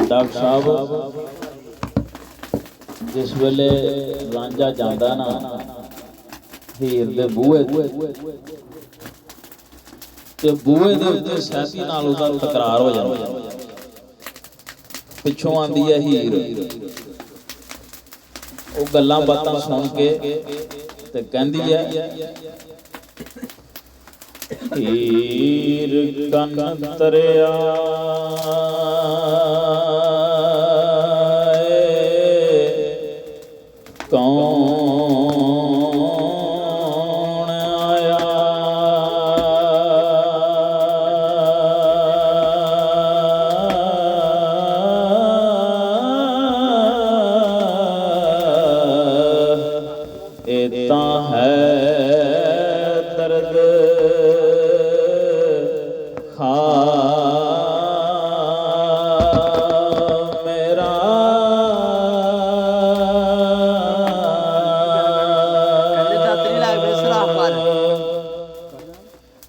Doctor साहब जिस वेले रांझा जांदा ना हीर दे बूहे ते बूहे दे उत्ते सैती नाल उहदा तकरार हो जांदा। पिछों आंदी है हीर, वो गल्लां बातां सुन के ते कहंदी है हीर कन तरिया कौन आया, एता है दर्द खा मेरा,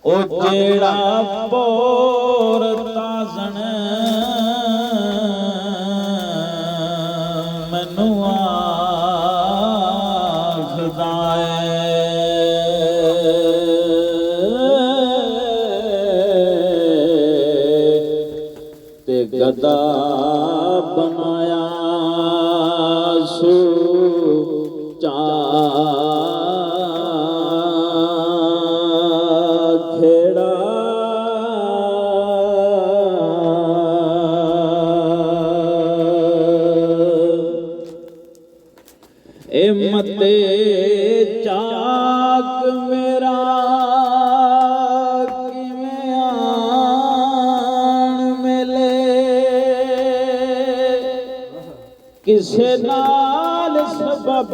ओ जेड़ा बोर ताजन मैनू आखदा ते गदा बनाया सू खेड़ा, ए मते चाक मेरा किवें आन मिले, किसे नाल सबब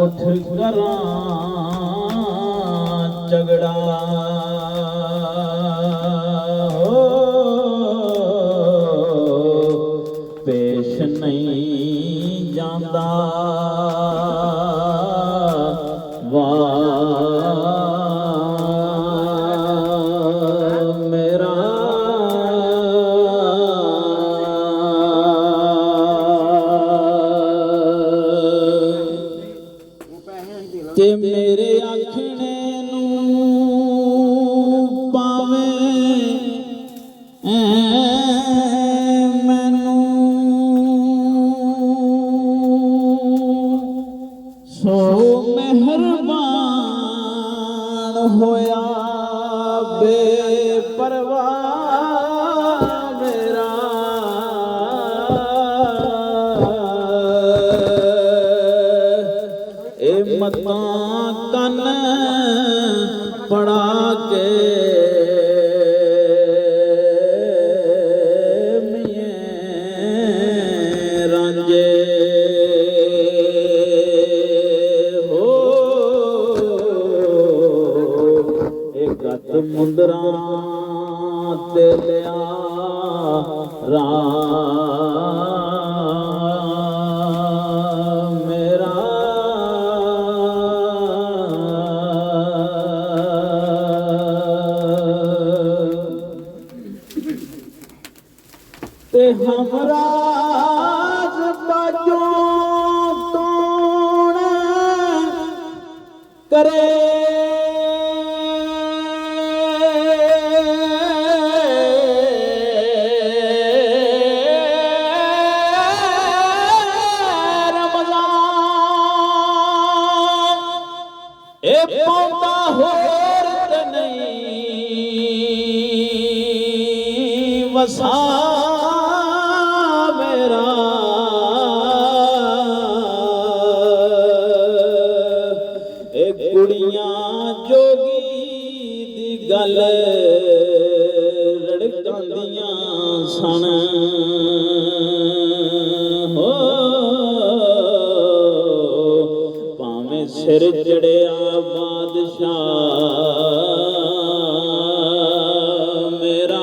उठ करां झगड़ा, हो पेश नहीं जांदा मेरा, ते मेरे आखने नूं पावें मैनू सो मेहरबान होया बेपरवाह मेरा, ए मतां कन पड़ा के मिये रांझे हो, ए गत मुंदरां ते लिया मेरा, ते हमराज बाजों कौन करे, रमज़ान ए पौंदा होर ते नहीं वसा मेरा, ए कुड़ियां जोगी दी गल रड़कांदियां सन सिर चढ़िया बादशाह मेरा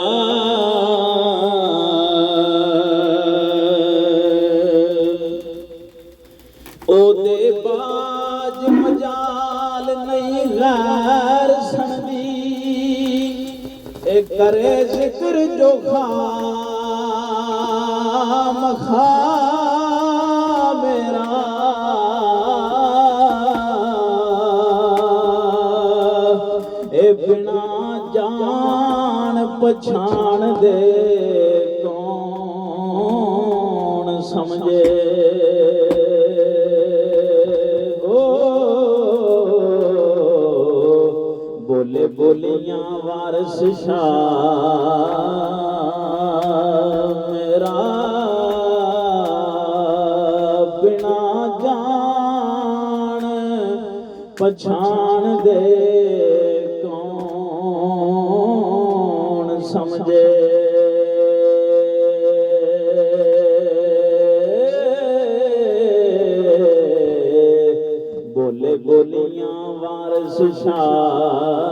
ओदे बाज मजाल नहीं गैर सनदी ए करे जिक्र जो खामखा मेरा ए बिना जान पछाण दे कौन समझे बोले बोलियां वारस शाह मेरा बिना जान पछाण दे कौन समझे बोले बोलियां वारस शाह